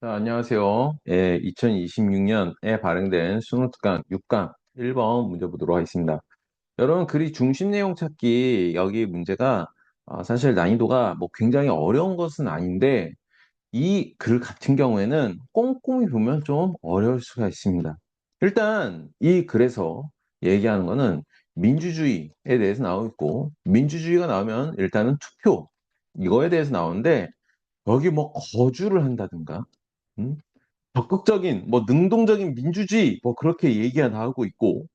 자, 안녕하세요. 예, 2026년에 발행된 수능특강 6강 1번 문제 보도록 하겠습니다. 여러분, 글이 중심 내용 찾기, 여기 문제가 사실 난이도가 뭐 굉장히 어려운 것은 아닌데, 이 글 같은 경우에는 꼼꼼히 보면 좀 어려울 수가 있습니다. 일단, 이 글에서 얘기하는 거는 민주주의에 대해서 나오고 있고, 민주주의가 나오면 일단은 투표, 이거에 대해서 나오는데, 여기 뭐 거주를 한다든가, 음? 적극적인 뭐 능동적인 민주주의 뭐 그렇게 얘기가 나오고 있고,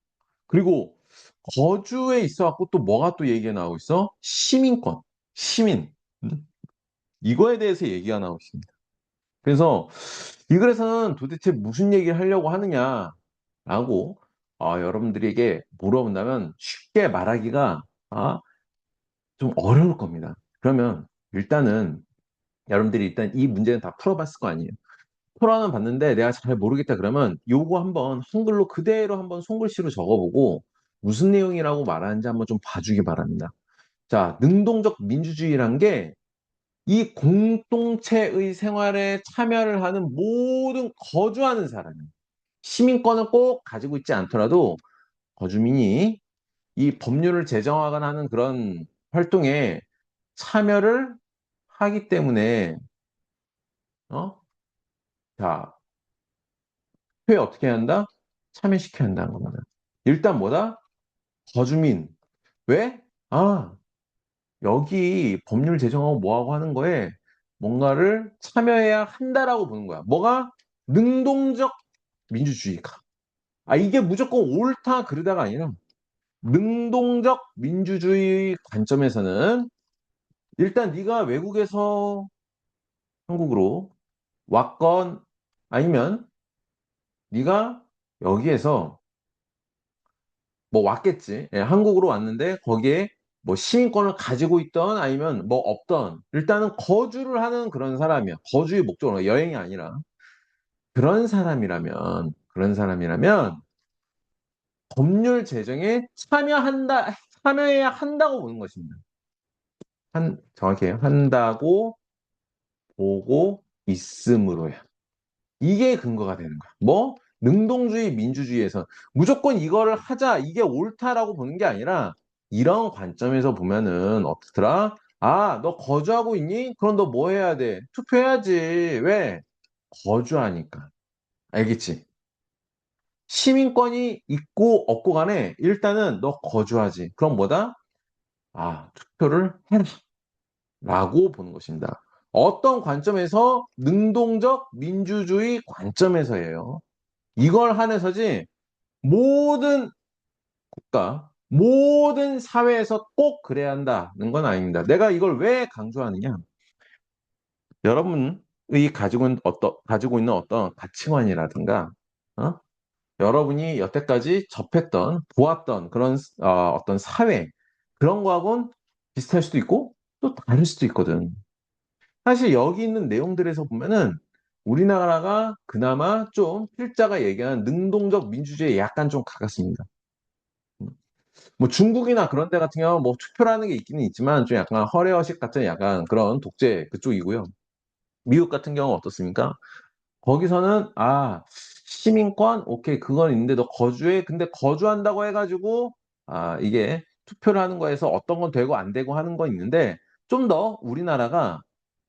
그리고 거주에 있어 갖고 또 뭐가 또 얘기가 나오고 있어? 시민권, 시민. 음? 이거에 대해서 얘기가 나오고 있습니다. 그래서 이 글에서는 도대체 무슨 얘기를 하려고 하느냐라고 여러분들에게 물어본다면 쉽게 말하기가 아, 좀 어려울 겁니다. 그러면 일단은 여러분들이 일단 이 문제는 다 풀어봤을 거 아니에요. 토론은 봤는데 내가 잘 모르겠다 그러면 요거 한번 한글로 그대로 한번 손글씨로 적어보고 무슨 내용이라고 말하는지 한번 좀 봐주기 바랍니다. 자, 능동적 민주주의란 게 이 공동체의 생활에 참여를 하는 모든 거주하는 사람, 시민권을 꼭 가지고 있지 않더라도 거주민이 이 법률을 제정하거나 하는 그런 활동에 참여를 하기 때문에 어? 자, 표에 어떻게 해야 한다? 참여시켜야 한다는 겁니다. 일단 뭐다? 거주민. 왜? 아, 여기 법률 제정하고 뭐하고 하는 거에 뭔가를 참여해야 한다라고 보는 거야. 뭐가? 능동적 민주주의가. 이게 무조건 옳다 그르다가 아니라 능동적 민주주의 관점에서는 일단 네가 외국에서 한국으로 왔건 아니면 네가 여기에서 뭐 왔겠지. 예, 한국으로 왔는데 거기에 뭐 시민권을 가지고 있던 아니면 뭐 없던 일단은 거주를 하는 그런 사람이야. 거주의 목적으로 여행이 아니라 그런 사람이라면 법률 제정에 참여해야 한다고 보는 것입니다. 정확히 해요. 한다고 보고 있음으로야. 이게 근거가 되는 거야. 뭐? 능동주의, 민주주의에서 무조건 이거를 하자, 이게 옳다라고 보는 게 아니라 이런 관점에서 보면은 어떻더라? 너 거주하고 있니? 그럼 너 뭐 해야 돼? 투표해야지. 왜? 거주하니까. 알겠지? 시민권이 있고 없고 간에 일단은 너 거주하지. 그럼 뭐다? 투표를 해라. 라고 보는 것입니다. 어떤 관점에서? 능동적 민주주의 관점에서예요. 이걸 한해서지 모든 국가, 모든 사회에서 꼭 그래야 한다는 건 아닙니다. 내가 이걸 왜 강조하느냐? 여러분이 가지고 있는 어떤 가치관이라든가, 어? 여러분이 여태까지 접했던, 보았던 그런 어떤 사회, 그런 거하고는 비슷할 수도 있고, 또 다를 수도 있거든. 사실 여기 있는 내용들에서 보면은 우리나라가 그나마 좀 필자가 얘기하는 능동적 민주주의에 약간 좀 가깝습니다. 뭐 중국이나 그런 데 같은 경우는 뭐 투표라는 게 있기는 있지만 좀 약간 허례허식 같은 약간 그런 독재 그쪽이고요. 미국 같은 경우는 어떻습니까? 거기서는 시민권 오케이 그건 있는데 너 거주해 근데 거주한다고 해가지고 이게 투표를 하는 거에서 어떤 건 되고 안 되고 하는 건 있는데 좀 더 우리나라가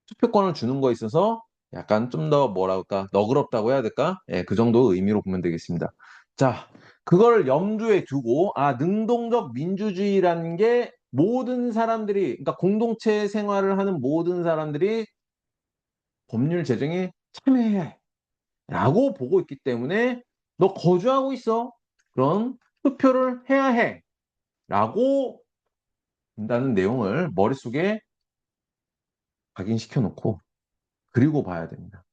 투표권을 주는 거에 있어서 약간 좀 더 뭐라 그럴까 너그럽다고 해야 될까? 예, 그 정도 의미로 보면 되겠습니다. 자, 그걸 염두에 두고 능동적 민주주의라는 게 모든 사람들이 그러니까 공동체 생활을 하는 모든 사람들이 법률 제정에 참여해야 해. 라고 보고 있기 때문에 너 거주하고 있어. 그럼 투표를 해야 해. 라고 한다는 내용을 머릿속에 각인시켜 놓고 그리고 봐야 됩니다.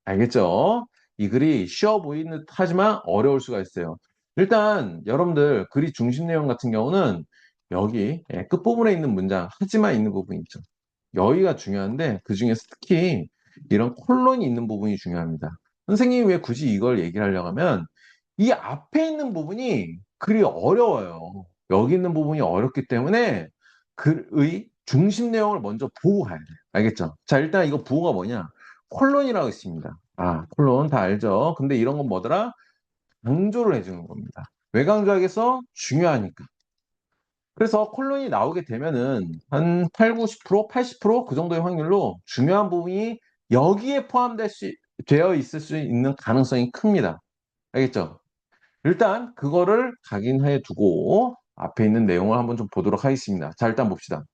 알겠죠? 이 글이 쉬워 보이는 듯 하지만 어려울 수가 있어요. 일단 여러분들 글이 중심 내용 같은 경우는 여기 끝부분에 있는 문장 하지만 있는 부분 있죠. 여기가 중요한데 그 중에서 특히 이런 콜론이 있는 부분이 중요합니다. 선생님이 왜 굳이 이걸 얘기를 하려고 하면 이 앞에 있는 부분이 글이 어려워요. 여기 있는 부분이 어렵기 때문에 글의 중심 내용을 먼저 보고 가야 돼요. 알겠죠? 자, 일단 이거 부호가 뭐냐? 콜론이라고 있습니다. 아, 콜론 다 알죠? 근데 이런 건 뭐더라? 강조를 해주는 겁니다. 왜 강조하겠어? 중요하니까. 그래서 콜론이 나오게 되면은 한 8, 90%, 80%그 정도의 확률로 중요한 부분이 여기에 되어 있을 수 있는 가능성이 큽니다. 알겠죠? 일단 그거를 각인해 두고 앞에 있는 내용을 한번 좀 보도록 하겠습니다. 자, 일단 봅시다.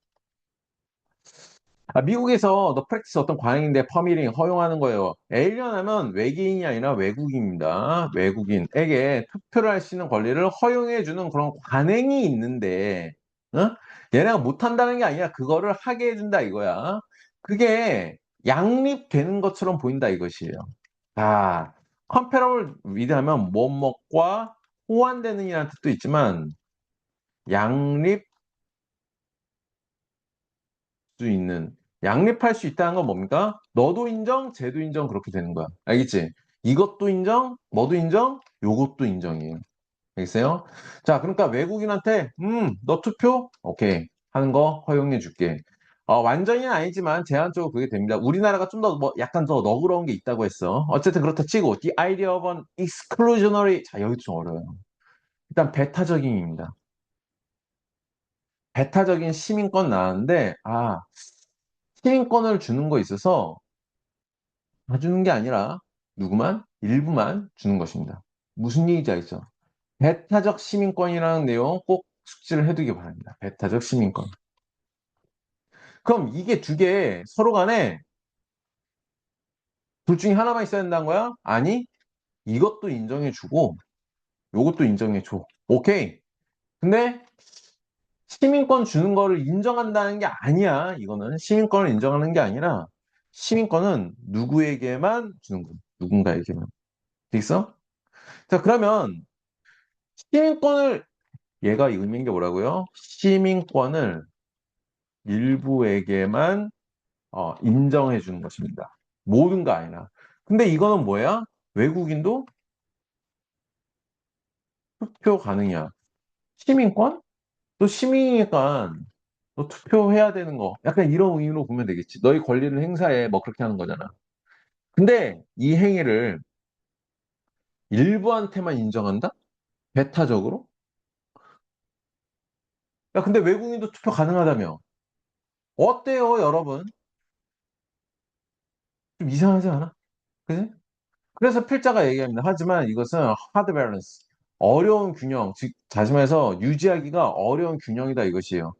미국에서 너 프랙티스 어떤 관행인데 퍼미팅 허용하는 거예요. 에일리언 하면 외계인이 아니라 외국인입니다. 외국인에게 투표를 할 수 있는 권리를 허용해 주는 그런 관행이 있는데, 어? 얘네가 못한다는 게 아니라 그거를 하게 해준다 이거야. 그게 양립되는 것처럼 보인다 이것이에요. 자, 컴패러블 위드 하면 뭐뭐과 호환되는 이라는 뜻도 있지만 양립 수 있는 양립할 수 있다는 건 뭡니까? 너도 인정, 쟤도 인정 그렇게 되는 거야. 알겠지? 이것도 인정, 뭐도 인정, 요것도 인정이에요. 알겠어요? 자, 그러니까 외국인한테 너 투표? 오케이. 하는 거 허용해 줄게. 완전히는 아니지만 제한적으로 그게 됩니다. 우리나라가 좀 더 뭐 약간 더 너그러운 게 있다고 했어. 어쨌든 그렇다 치고 the idea of an exclusionary 자, 여기도 좀 어려워요. 일단 배타적인입니다. 배타적인 시민권 나왔는데 시민권을 주는 거 있어서 다 주는 게 아니라 누구만? 일부만 주는 것입니다. 무슨 얘기인지 알죠? 배타적 시민권이라는 내용 꼭 숙지를 해두기 바랍니다. 배타적 시민권. 그럼 이게 두 개 서로 간에 둘 중에 하나만 있어야 된다는 거야? 아니, 이것도 인정해주고 요것도 인정해줘. 오케이. 근데 시민권 주는 거를 인정한다는 게 아니야. 이거는 시민권을 인정하는 게 아니라 시민권은 누구에게만 주는 거야. 누군가에게만. 됐어? 자, 그러면 시민권을 얘가 의미인 게 뭐라고요? 시민권을 일부에게만 인정해 주는 것입니다. 모든 거 아니라. 근데 이거는 뭐야? 외국인도 투표 가능이야. 시민권? 또 시민이니까 너 투표해야 되는 거. 약간 이런 의미로 보면 되겠지. 너의 권리를 행사해. 뭐 그렇게 하는 거잖아. 근데 이 행위를 일부한테만 인정한다? 배타적으로? 야, 근데 외국인도 투표 가능하다며. 어때요, 여러분? 좀 이상하지 않아? 그지? 그래서 필자가 얘기합니다. 하지만 이것은 하드 밸런스, 어려운 균형, 즉 다시 말해서 유지하기가 어려운 균형이다 이것이에요.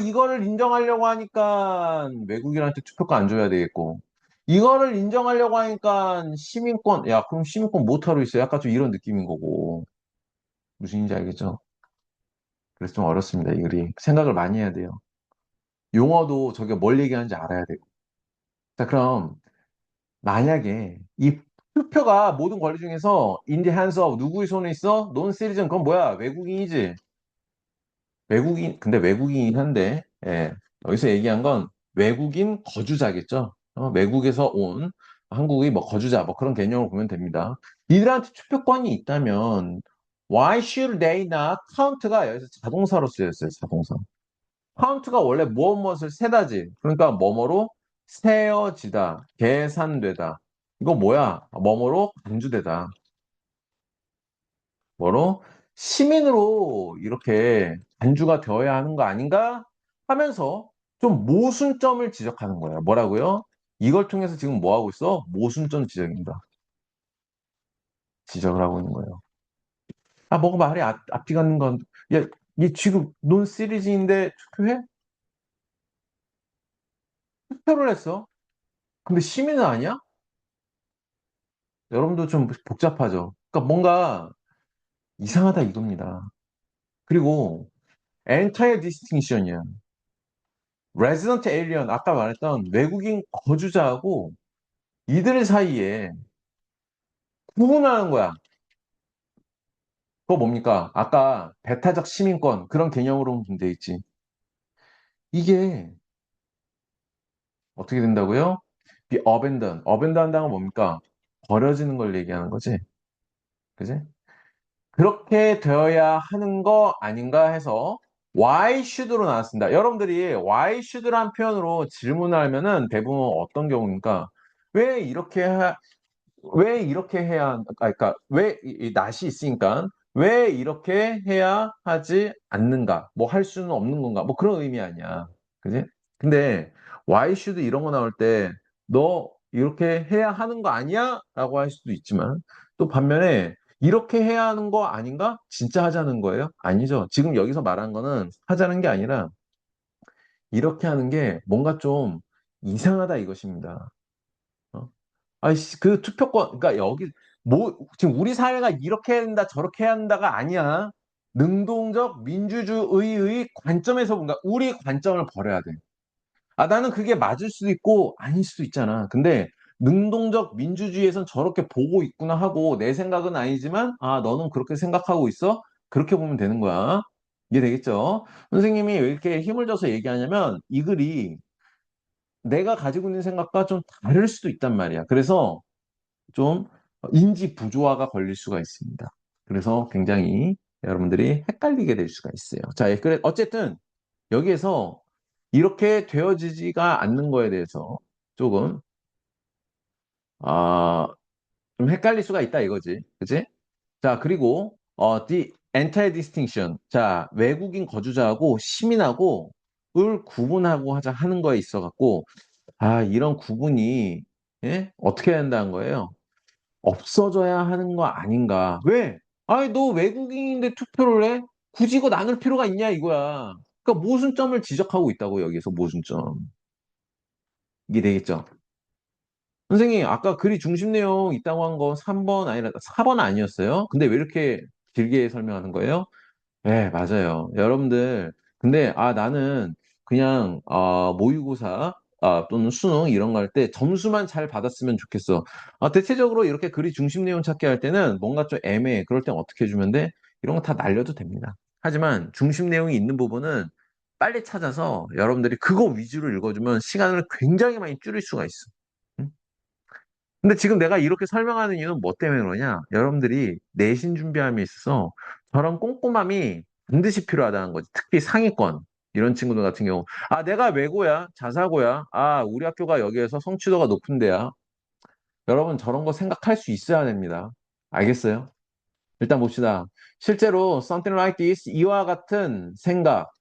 이거를 인정하려고 하니까 외국인한테 투표권 안 줘야 되겠고, 이거를 인정하려고 하니까 시민권, 야, 그럼 시민권 못하러 있어. 약간 좀 이런 느낌인 거고. 무슨 인지 알겠죠? 그래서 좀 어렵습니다. 이 글이. 생각을 많이 해야 돼요. 용어도 저게 뭘 얘기하는지 알아야 되고. 자, 그럼 만약에 이 투표가 모든 권리 중에서 in the hands of 누구의 손에 있어? 논 시리즌 그건 뭐야? 외국인이지. 근데 외국인이긴 한데 여기서 얘기한 건 외국인 거주자겠죠. 외국에서 온 한국의 뭐 거주자 뭐 그런 개념으로 보면 됩니다. 이들한테 투표권이 있다면 why should they not count가 여기서 자동사로 쓰였어요. 자동사. 카운트가 원래 무엇 무엇을 세다지. 그러니까 뭐뭐로 세어지다, 계산되다. 이거 뭐야? 뭐뭐로 간주되다. 뭐로? 시민으로 이렇게 간주가 되어야 하는 거 아닌가? 하면서 좀 모순점을 지적하는 거예요. 뭐라고요? 이걸 통해서 지금 뭐 하고 있어? 모순점 지적입니다. 지적을 하고 있는 거예요. 뭐가 말이 앞뒤 가는 건, 야, 얘 지금 논 시리즈인데 투표해? 투표를 했어. 근데 시민은 아니야? 여러분도 좀 복잡하죠. 그러니까 뭔가 이상하다 이겁니다. 그리고 entire distinction이야. resident alien 아까 말했던 외국인 거주자하고 이들 사이에 구분하는 거야. 그거 뭡니까? 아까 배타적 시민권 그런 개념으로 보면 돼 있지. 이게 어떻게 된다고요? be abandoned. abandon 한다는 건 뭡니까? 버려지는 걸 얘기하는 거지. 그지? 그렇게 되어야 하는 거 아닌가 해서 why should로 나왔습니다. 여러분들이 why should라는 표현으로 질문을 하면은 대부분 어떤 경우입니까? 왜 이렇게 왜 이렇게 해야, 그러니까 왜 이 낫이 있으니까 왜 이렇게 해야 하지 않는가? 뭐 할 수는 없는 건가? 뭐 그런 의미 아니야. 그지? 근데 why should 이런 거 나올 때 너 이렇게 해야 하는 거 아니야? 라고 할 수도 있지만 또 반면에 이렇게 해야 하는 거 아닌가? 진짜 하자는 거예요? 아니죠. 지금 여기서 말한 거는 하자는 게 아니라 이렇게 하는 게 뭔가 좀 이상하다 이것입니다. 어? 아이씨, 그 투표권, 그러니까 여기, 뭐, 지금 우리 사회가 이렇게 해야 된다, 저렇게 해야 한다가 아니야. 능동적 민주주의의 관점에서 뭔가, 우리 관점을 버려야 돼. 아, 나는 그게 맞을 수도 있고, 아닐 수도 있잖아. 근데, 능동적 민주주의에선 저렇게 보고 있구나 하고, 내 생각은 아니지만, 아, 너는 그렇게 생각하고 있어? 그렇게 보면 되는 거야. 이게 되겠죠? 선생님이 왜 이렇게 힘을 줘서 얘기하냐면, 이 글이 내가 가지고 있는 생각과 좀 다를 수도 있단 말이야. 그래서, 좀 인지 부조화가 걸릴 수가 있습니다. 그래서 굉장히 여러분들이 헷갈리게 될 수가 있어요. 자, 그래 어쨌든 여기에서 이렇게 되어지지가 않는 거에 대해서 조금 아, 좀 헷갈릴 수가 있다 이거지. 그지? 자, 그리고 the anti-distinction. 자, 외국인 거주자하고 시민하고 을 구분하고 하자 하는 거에 있어 갖고 이런 구분이 예? 어떻게 해야 한다는 거예요? 없어져야 하는 거 아닌가? 왜? 아니, 너 외국인인데 투표를 해? 굳이 이거 나눌 필요가 있냐, 이거야. 그러니까 모순점을 지적하고 있다고, 여기서 모순점. 이게 되겠죠? 선생님, 아까 글이 중심 내용 있다고 한 거 3번 아니라 4번 아니었어요? 근데 왜 이렇게 길게 설명하는 거예요? 네, 맞아요. 여러분들, 근데, 나는 그냥, 모의고사, 또는 수능 이런 거 할 때 점수만 잘 받았으면 좋겠어. 대체적으로 이렇게 글이 중심 내용 찾기 할 때는 뭔가 좀 애매해. 그럴 땐 어떻게 해주면 돼? 이런 거 다 날려도 됩니다. 하지만 중심 내용이 있는 부분은 빨리 찾아서 여러분들이 그거 위주로 읽어주면 시간을 굉장히 많이 줄일 수가 있어. 응? 근데 지금 내가 이렇게 설명하는 이유는 뭐 때문에 그러냐? 여러분들이 내신 준비함에 있어서 저런 꼼꼼함이 반드시 필요하다는 거지. 특히 상위권 이런 친구들 같은 경우, 내가 외고야, 자사고야, 우리 학교가 여기에서 성취도가 높은 데야. 여러분 저런 거 생각할 수 있어야 됩니다. 알겠어요? 일단 봅시다. 실제로 something like this 이와 같은 생각,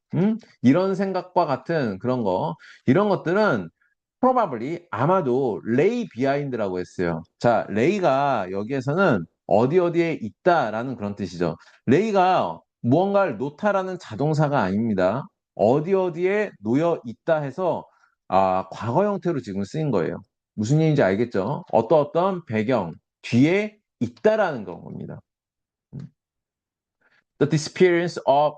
이런 생각과 같은 그런 거, 이런 것들은 probably 아마도 lay behind라고 했어요. 자, lay가 여기에서는 어디 어디에 있다라는 그런 뜻이죠. lay가 무언가를 놓다라는 자동사가 아닙니다. 어디 어디에 놓여 있다 해서 과거 형태로 지금 쓰인 거예요. 무슨 얘기인지 알겠죠? 어떤 배경 뒤에 있다라는 겁니다. The disappearance of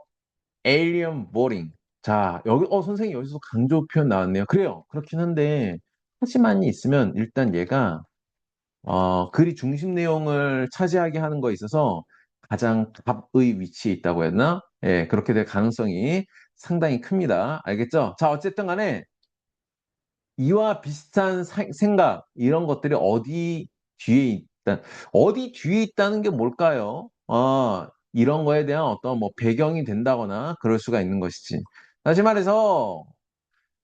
alien voting. 자, 여기, 선생님 여기서 강조 표현 나왔네요. 그래요. 그렇긴 한데, 하지만이 있으면 일단 얘가, 글이 중심 내용을 차지하게 하는 거에 있어서 가장 갑의 위치에 있다고 했나? 예, 그렇게 될 가능성이 상당히 큽니다. 알겠죠? 자, 어쨌든 간에 이와 비슷한 생각, 이런 것들이 어디 뒤에 있다, 어디 뒤에 있다는 게 뭘까요? 이런 거에 대한 어떤 뭐 배경이 된다거나 그럴 수가 있는 것이지. 다시 말해서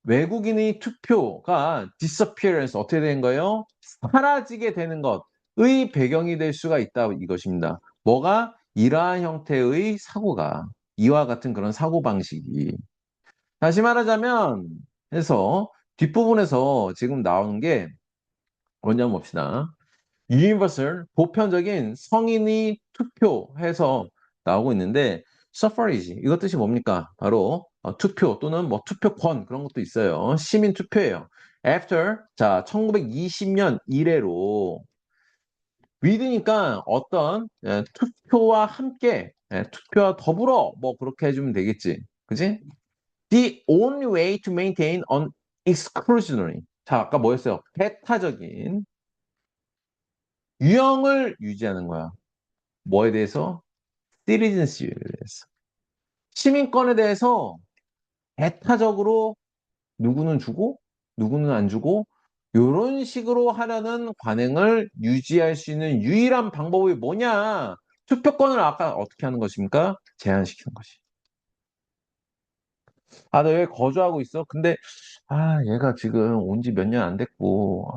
외국인의 투표가 disappearance 어떻게 된 거예요? 사라지게 되는 것의 배경이 될 수가 있다 이것입니다. 뭐가? 이러한 형태의 사고가 이와 같은 그런 사고 방식이 다시 말하자면 해서 뒷부분에서 지금 나오는 게 뭔지 한번 봅시다. universal 보편적인 성인이 투표해서 나오고 있는데 suffrage 이것 뜻이 뭡니까? 바로 투표 또는 뭐 투표권 그런 것도 있어요. 시민 투표예요. after 자 1920년 이래로 with니까 어떤 투표와 함께 투표와 더불어 뭐 그렇게 해주면 되겠지. 그지? The only way to maintain an exclusionary. 자, 아까 뭐였어요? 배타적인 유형을 유지하는 거야. 뭐에 대해서? citizenship에 대해서. 시민권에 대해서 배타적으로 누구는 주고 누구는 안 주고 이런 식으로 하려는 관행을 유지할 수 있는 유일한 방법이 뭐냐? 투표권을 아까 어떻게 하는 것입니까? 제한시키는 것이. 너 여기 거주하고 있어? 근데 얘가 지금 온지 몇 년 안 됐고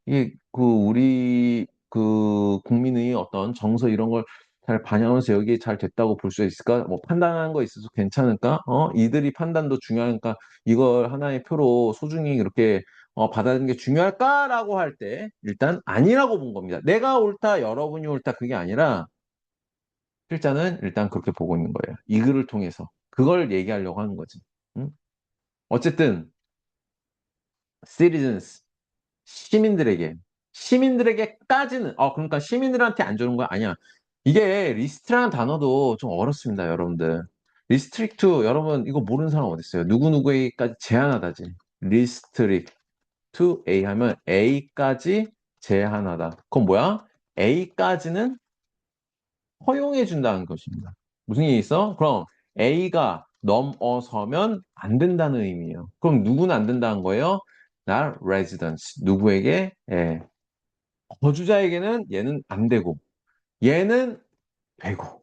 이게 그 우리 그 국민의 어떤 정서 이런 걸 잘 반영해서 여기에 잘 됐다고 볼 수 있을까? 뭐 판단하는 거 있어서 괜찮을까? 이들이 판단도 중요하니까 이걸 하나의 표로 소중히 이렇게 받아들이는 게 중요할까라고 할 때 일단 아니라고 본 겁니다. 내가 옳다, 여러분이 옳다 그게 아니라 필자는 일단 그렇게 보고 있는 거예요. 이 글을 통해서 그걸 얘기하려고 하는 거지. 응? 어쨌든 citizens 시민들에게까지는 그러니까 시민들한테 안 주는 거 아니야. 이게 리스트라는 단어도 좀 어렵습니다, 여러분들. 리스트릭트 여러분 이거 모르는 사람 어디 있어요? 누구누구에게까지 제한하다지. 리스트릭 to A 하면 A까지 제한하다. 그건 뭐야? A까지는 허용해 준다는 것입니다. 무슨 얘기 있어? 그럼 A가 넘어서면 안 된다는 의미예요. 그럼 누구는 안 된다는 거예요? 나 residence 누구에게? 예. 거주자에게는 얘는 안 되고 얘는 되고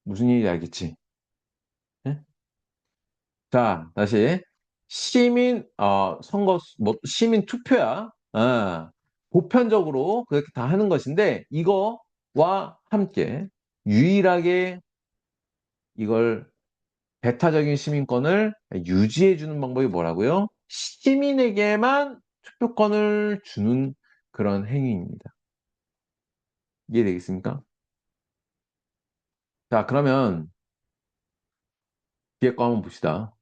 무슨 얘기인지 알겠지? 예? 자, 다시 선거 뭐 시민 투표야. 보편적으로 그렇게 다 하는 것인데 이거와 함께 유일하게 이걸 배타적인 시민권을 유지해 주는 방법이 뭐라고요? 시민에게만 투표권을 주는 그런 행위입니다. 이해되겠습니까? 자, 그러면 뒤에 거 한번 봅시다.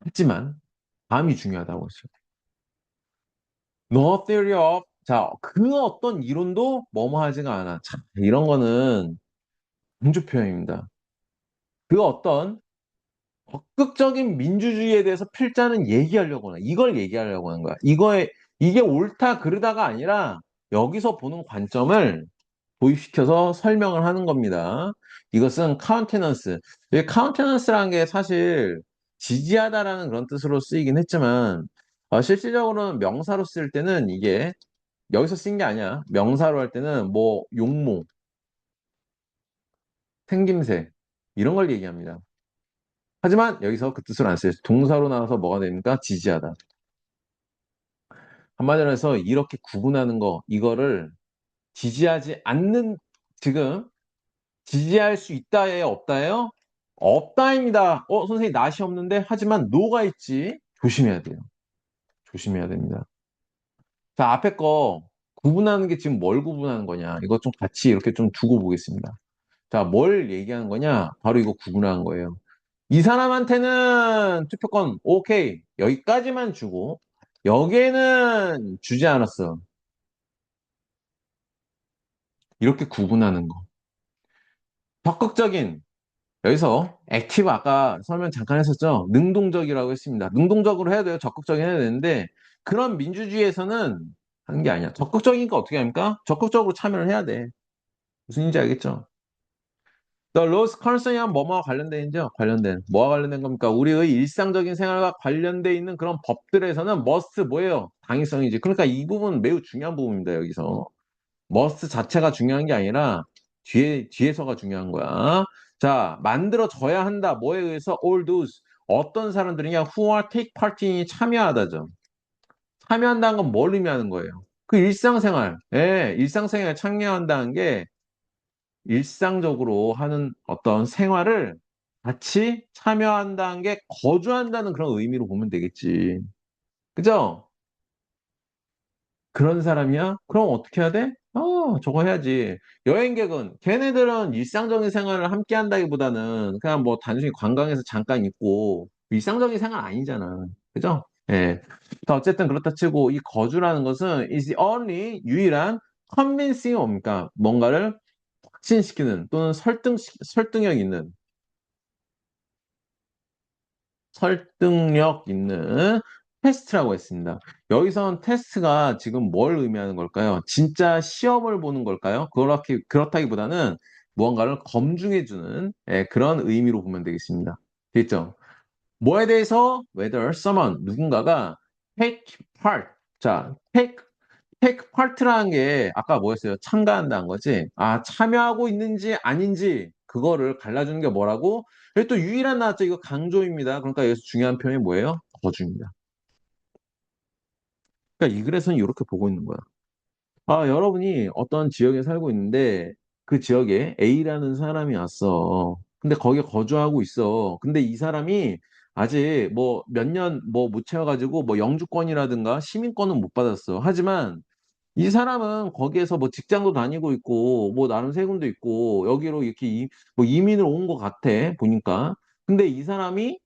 하지만 다음이 중요하다고 했어요. No theory of 그 어떤 이론도 뭐뭐 하지가 않아. 자, 이런 거는 강조 표현입니다. 그 어떤 적극적인 민주주의에 대해서 필자는 얘기하려고 하는 이걸 얘기하려고 하는 거야. 이게 옳다 그르다가 아니라 여기서 보는 관점을 도입시켜서 설명을 하는 겁니다. 이것은 카운테넌스. 이 카운테넌스라는 게 사실 지지하다라는 그런 뜻으로 쓰이긴 했지만 실질적으로는 명사로 쓸 때는 이게 여기서 쓴 게 아니야. 명사로 할 때는 뭐 용모, 생김새 이런 걸 얘기합니다. 하지만 여기서 그 뜻을 안 써요. 동사로 나와서 뭐가 됩니까? 지지하다. 한마디로 해서 이렇게 구분하는 거, 이거를 지지하지 않는, 지금 지지할 수 있다예요? 없다예요? 없다입니다. 선생님, 낫이 없는데? 하지만 노가 있지. 조심해야 돼요. 조심해야 됩니다. 자, 앞에 거 구분하는 게 지금 뭘 구분하는 거냐? 이거 좀 같이 이렇게 좀 두고 보겠습니다. 자, 뭘 얘기하는 거냐? 바로 이거 구분하는 거예요. 이 사람한테는 투표권 오케이 여기까지만 주고 여기에는 주지 않았어. 이렇게 구분하는 거. 적극적인 여기서 액티브 아까 설명 잠깐 했었죠. 능동적이라고 했습니다. 능동적으로 해야 돼요. 적극적인 해야 되는데 그런 민주주의에서는 하는 게 아니야. 적극적이니까 어떻게 합니까? 적극적으로 참여를 해야 돼. 무슨 인지 알겠죠? The laws concern이 뭐뭐와 관련된죠? 관련된. 뭐와 관련된 겁니까? 우리의 일상적인 생활과 관련돼 있는 그런 법들에서는 must 뭐예요? 당위성이지. 그러니까 이 부분 매우 중요한 부분입니다, 여기서. must 자체가 중요한 게 아니라 뒤에서가 중요한 거야. 자, 만들어져야 한다. 뭐에 의해서? All those. 어떤 사람들이냐? Who are take part이 참여하다죠. 참여한다는 건 뭘 의미하는 거예요? 그 일상생활. 예, 일상생활에 참여한다는 게 일상적으로 하는 어떤 생활을 같이 참여한다는 게 거주한다는 그런 의미로 보면 되겠지. 그죠? 그런 사람이야? 그럼 어떻게 해야 돼? 저거 해야지. 여행객은, 걔네들은 일상적인 생활을 함께 한다기보다는 그냥 뭐 단순히 관광에서 잠깐 있고, 일상적인 생활 아니잖아. 그죠? 예. 자, 어쨌든 그렇다 치고, 이 거주라는 것은 is the only 유일한 convincing 뭡니까? 뭔가를 확신시키는 또는 설득력 있는 설득력 있는 테스트라고 했습니다. 여기선 테스트가 지금 뭘 의미하는 걸까요? 진짜 시험을 보는 걸까요? 그렇다기보다는 무언가를 검증해주는 그런 의미로 보면 되겠습니다. 됐죠? 뭐에 대해서 whether someone 누군가가 take part take part라는 게 아까 뭐였어요? 참가한다는 거지. 참여하고 있는지 아닌지 그거를 갈라주는 게 뭐라고? 여기 또 유일한 나왔죠. 이거 강조입니다. 그러니까 여기서 중요한 표현이 뭐예요? 거주입니다. 그러니까 이 글에서는 이렇게 보고 있는 거야. 여러분이 어떤 지역에 살고 있는데 그 지역에 A라는 사람이 왔어. 근데 거기에 거주하고 있어. 근데 이 사람이 아직 뭐 몇 년 뭐 못 채워가지고 뭐 영주권이라든가 시민권은 못 받았어. 하지만 이 사람은 거기에서 뭐 직장도 다니고 있고 뭐 나름 세금도 있고 여기로 이렇게 뭐 이민을 온 것 같아 보니까. 근데 이 사람이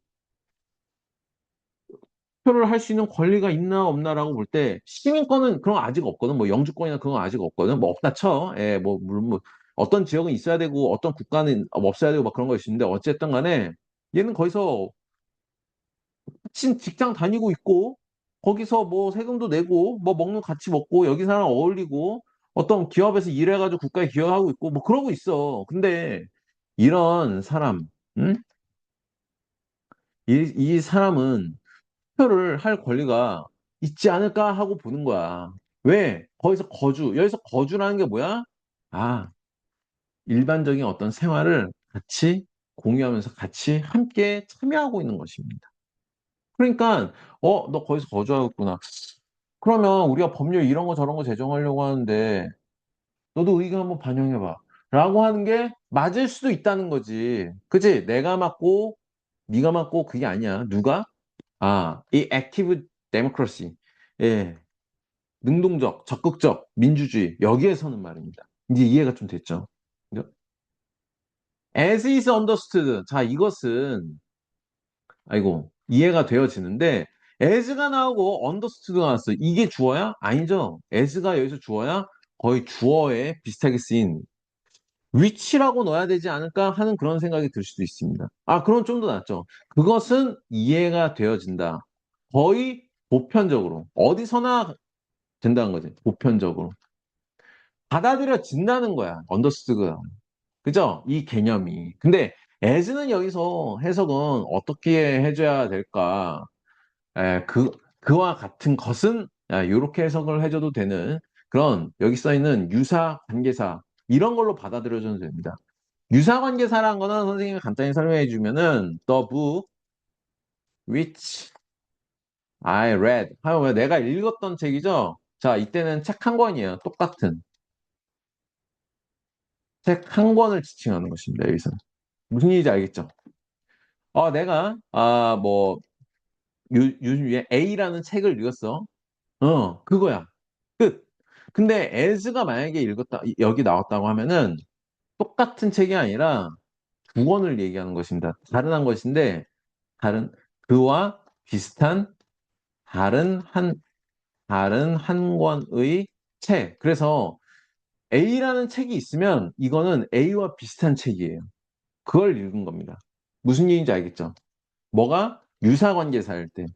투표를 할 수 있는 권리가 있나 없나라고 볼 때 시민권은 그런 거 아직 없거든. 뭐 영주권이나 그런 거 아직 없거든. 뭐 없다 쳐. 예, 뭐 물론 뭐 어떤 지역은 있어야 되고 어떤 국가는 없어야 되고 막 그런 거 있는데 어쨌든 간에 얘는 거기서 직장 다니고 있고 거기서 뭐 세금도 내고 뭐 먹는 거 같이 먹고 여기 사람 어울리고 어떤 기업에서 일해가지고 국가에 기여하고 있고 뭐 그러고 있어. 근데 이런 사람, 응? 이 사람은 투표를 할 권리가 있지 않을까 하고 보는 거야. 왜? 거기서 여기서 거주라는 게 뭐야? 아, 일반적인 어떤 생활을 같이 공유하면서 같이 함께 참여하고 있는 것입니다. 그러니까, 너 거기서 거주하고 있구나. 그러면 우리가 법률 이런 거 저런 거 제정하려고 하는데, 너도 의견 한번 반영해봐. 라고 하는 게 맞을 수도 있다는 거지. 그치? 내가 맞고, 네가 맞고, 그게 아니야. 누가? 이 액티브 데모크라시. 예. 능동적, 적극적, 민주주의. 여기에서는 말입니다. 이제 이해가 좀 됐죠? As is understood. 자, 이것은, 아이고, 이해가 되어지는데, as가 나오고 understood가 나왔어요. 이게 주어야? 아니죠. as가 여기서 주어야 거의 주어에 비슷하게 쓰인 which라고 넣어야 되지 않을까 하는 그런 생각이 들 수도 있습니다. 그럼 좀 더 낫죠. 그것은 이해가 되어진다. 거의 보편적으로. 어디서나 된다는 거지. 보편적으로. 받아들여진다는 거야. 언더스트가. 그죠? 이 개념이. 근데 as는 여기서 해석은 어떻게 해줘야 될까? 그와 같은 것은 이렇게 해석을 해줘도 되는 그런 여기 써 있는 유사 관계사 이런 걸로 받아들여줘도 됩니다. 유사 관계사라는 거는 선생님이 간단히 설명해 주면은 the book which I read 하면 내가 읽었던 책이죠. 자, 이때는 책 한 권이에요. 똑같은 책 한 권을 지칭하는 것입니다. 여기서는 무슨 얘기인지 알겠죠? 내가 뭐 요즘 에 A라는 책을 읽었어. 그거야. 끝. 근데 as가 만약에 여기 나왔다고 하면은 똑같은 책이 아니라 두 권을 얘기하는 것입니다. 다른 한 것인데, 그와 비슷한 다른 한, 다른 한 권의 책. 그래서 A라는 책이 있으면 이거는 A와 비슷한 책이에요. 그걸 읽은 겁니다. 무슨 얘기인지 알겠죠? 뭐가 유사관계사일 때.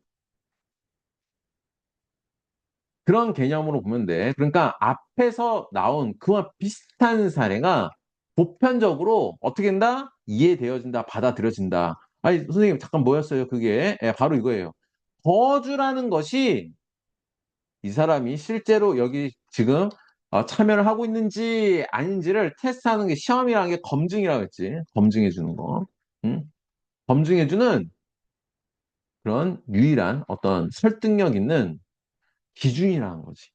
그런 개념으로 보면 돼. 그러니까 앞에서 나온 그와 비슷한 사례가 보편적으로 어떻게 된다? 이해되어진다, 받아들여진다. 아니, 선생님, 잠깐 뭐였어요? 그게 바로 이거예요. 거주라는 것이 이 사람이 실제로 여기 지금 참여를 하고 있는지 아닌지를 테스트하는 게 시험이라는 게 검증이라고 했지. 검증해 주는 거. 응? 검증해 주는 그런 유일한 어떤 설득력 있는 기준이라는 거지.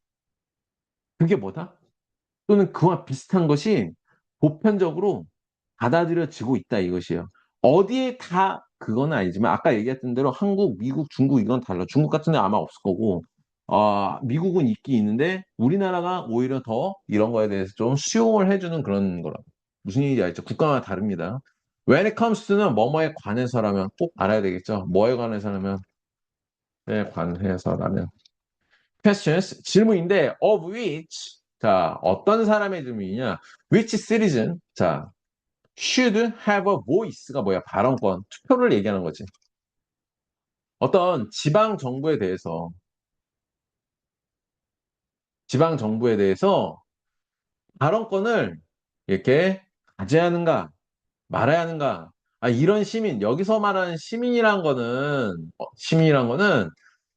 그게 뭐다? 또는 그와 비슷한 것이 보편적으로 받아들여지고 있다 이것이에요. 어디에 다 그건 아니지만 아까 얘기했던 대로 한국, 미국, 중국 이건 달라. 중국 같은 데 아마 없을 거고 미국은 있긴 있는데 우리나라가 오히려 더 이런 거에 대해서 좀 수용을 해주는 그런 거라고. 무슨 얘기인지 알죠? 국가마다 다릅니다. When it comes to는 뭐뭐에 관해서라면 꼭 알아야 되겠죠? 뭐에 관해서라면 에 관해서라면 questions 질문인데 of which 자 어떤 사람의 질문이냐 which citizen 자 should have a voice가 뭐야 발언권 투표를 얘기하는 거지 어떤 지방 정부에 대해서 발언권을 이렇게 가져야 하는가 말아야 하는가 이런 시민 여기서 말하는 시민이란 거는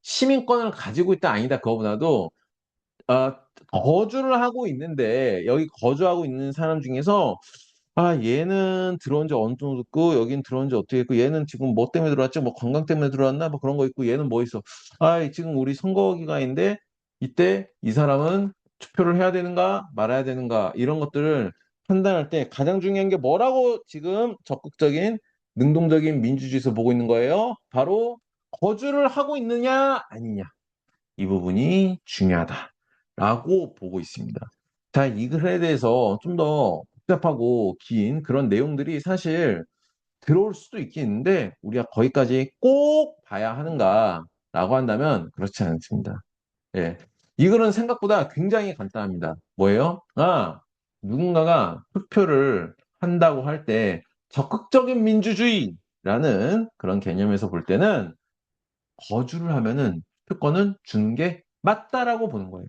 시민권을 가지고 있다 아니다 그거보다도 아, 거주를 하고 있는데, 여기 거주하고 있는 사람 중에서, 얘는 들어온 지 어느 정도 됐고, 여긴 들어온 지 어떻게 했고, 얘는 지금 뭐 때문에 들어왔지? 뭐 관광 때문에 들어왔나? 뭐 그런 거 있고, 얘는 뭐 있어? 지금 우리 선거 기간인데, 이때 이 사람은 투표를 해야 되는가 말아야 되는가 이런 것들을 판단할 때 가장 중요한 게 뭐라고 지금 적극적인 능동적인 민주주의에서 보고 있는 거예요? 바로 거주를 하고 있느냐 아니냐 이 부분이 중요하다라고 보고 있습니다. 자, 이 글에 대해서 좀 더 복잡하고 긴 그런 내용들이 사실 들어올 수도 있겠는데 우리가 거기까지 꼭 봐야 하는가라고 한다면 그렇지 않습니다. 예. 이 글은 생각보다 굉장히 간단합니다. 뭐예요? 누군가가 투표를 한다고 할 때 적극적인 민주주의라는 그런 개념에서 볼 때는 거주를 하면은 투표권은 주는 게 맞다라고 보는 거예요.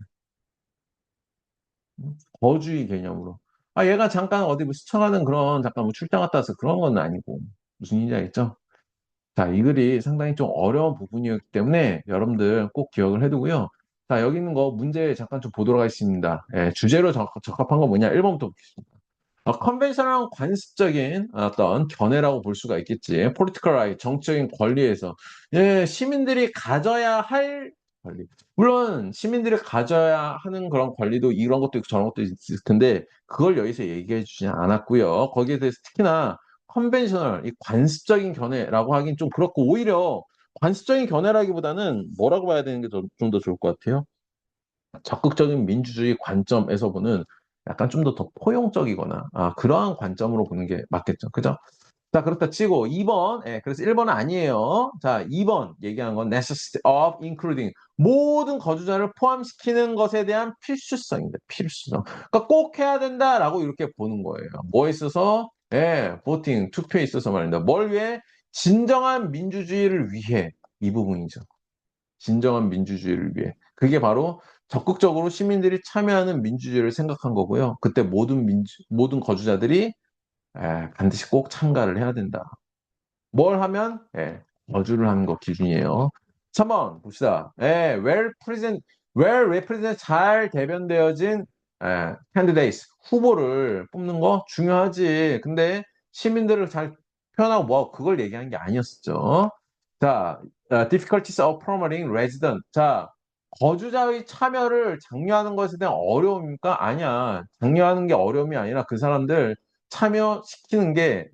거주의 개념으로. 얘가 잠깐 어디 뭐 스쳐가는 그런 잠깐 뭐 출장 갔다 와서 그런 건 아니고 무슨 얘기인지 알겠죠? 자, 이 글이 상당히 좀 어려운 부분이었기 때문에 여러분들 꼭 기억을 해두고요. 자, 여기 있는 거 문제 잠깐 좀 보도록 하겠습니다. 예, 주제로 적합한 건 뭐냐? 1번부터 보겠습니다. 컨벤셔널한 관습적인 어떤 견해라고 볼 수가 있겠지. political right, 정치적인 권리에서 예, 시민들이 가져야 할 권리. 물론 시민들이 가져야 하는 그런 권리도 이런 것도 있고 저런 것도 있을 텐데 그걸 여기서 얘기해 주지 않았고요. 거기에 대해서 특히나 컨벤셔널, 이 관습적인 견해라고 하긴 좀 그렇고 오히려 관습적인 견해라기보다는 뭐라고 봐야 되는 게 좀 더 좋을 것 같아요. 적극적인 민주주의 관점에서 보는 약간 좀 더 포용적이거나 그러한 관점으로 보는 게 맞겠죠. 그죠? 자, 그렇다 치고 2번, 예, 그래서 1번은 아니에요. 자, 2번 얘기한 건 necessity of including 모든 거주자를 포함시키는 것에 대한 필수성입니다. 필수성. 그러니까 꼭 해야 된다라고 이렇게 보는 거예요. 뭐에 있어서? 예, voting, 투표에 있어서 말입니다. 뭘 위해? 진정한 민주주의를 위해 이 부분이죠. 진정한 민주주의를 위해. 그게 바로 적극적으로 시민들이 참여하는 민주주의를 생각한 거고요. 그때 모든 거주자들이 반드시 꼭 참가를 해야 된다. 뭘 하면? 거주를 하는 거 기준이에요. 3번 봅시다. well represented 잘 대변되어진 candidates 후보를 뽑는 거 중요하지. 근데 시민들을 잘 표현하고 뭐 그걸 얘기하는 게 아니었었죠. 자, difficulties of promoting resident. 자, 거주자의 참여를 장려하는 것에 대한 어려움입니까? 아니야. 장려하는 게 어려움이 아니라 그 사람들 참여시키는 게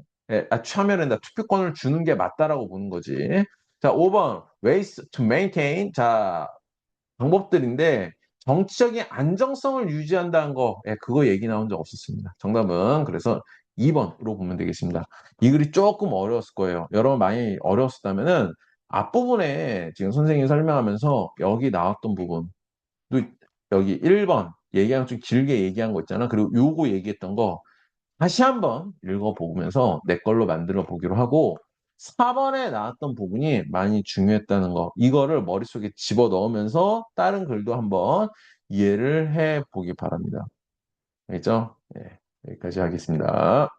참여된다. 투표권을 주는 게 맞다라고 보는 거지. 자, 5번 ways to maintain. 자, 방법들인데 정치적인 안정성을 유지한다는 거, 그거 얘기 나온 적 없었습니다. 정답은 그래서 2번으로 보면 되겠습니다. 이 글이 조금 어려웠을 거예요. 여러분 많이 어려웠다면은 앞부분에 지금 선생님이 설명하면서 여기 나왔던 부분, 또 여기 1번 얘기한 좀 길게 얘기한 거 있잖아. 그리고 요거 얘기했던 거 다시 한번 읽어보면서 내 걸로 만들어 보기로 하고 4번에 나왔던 부분이 많이 중요했다는 거 이거를 머릿속에 집어넣으면서 다른 글도 한번 이해를 해 보기 바랍니다. 알겠죠? 네, 여기까지 하겠습니다.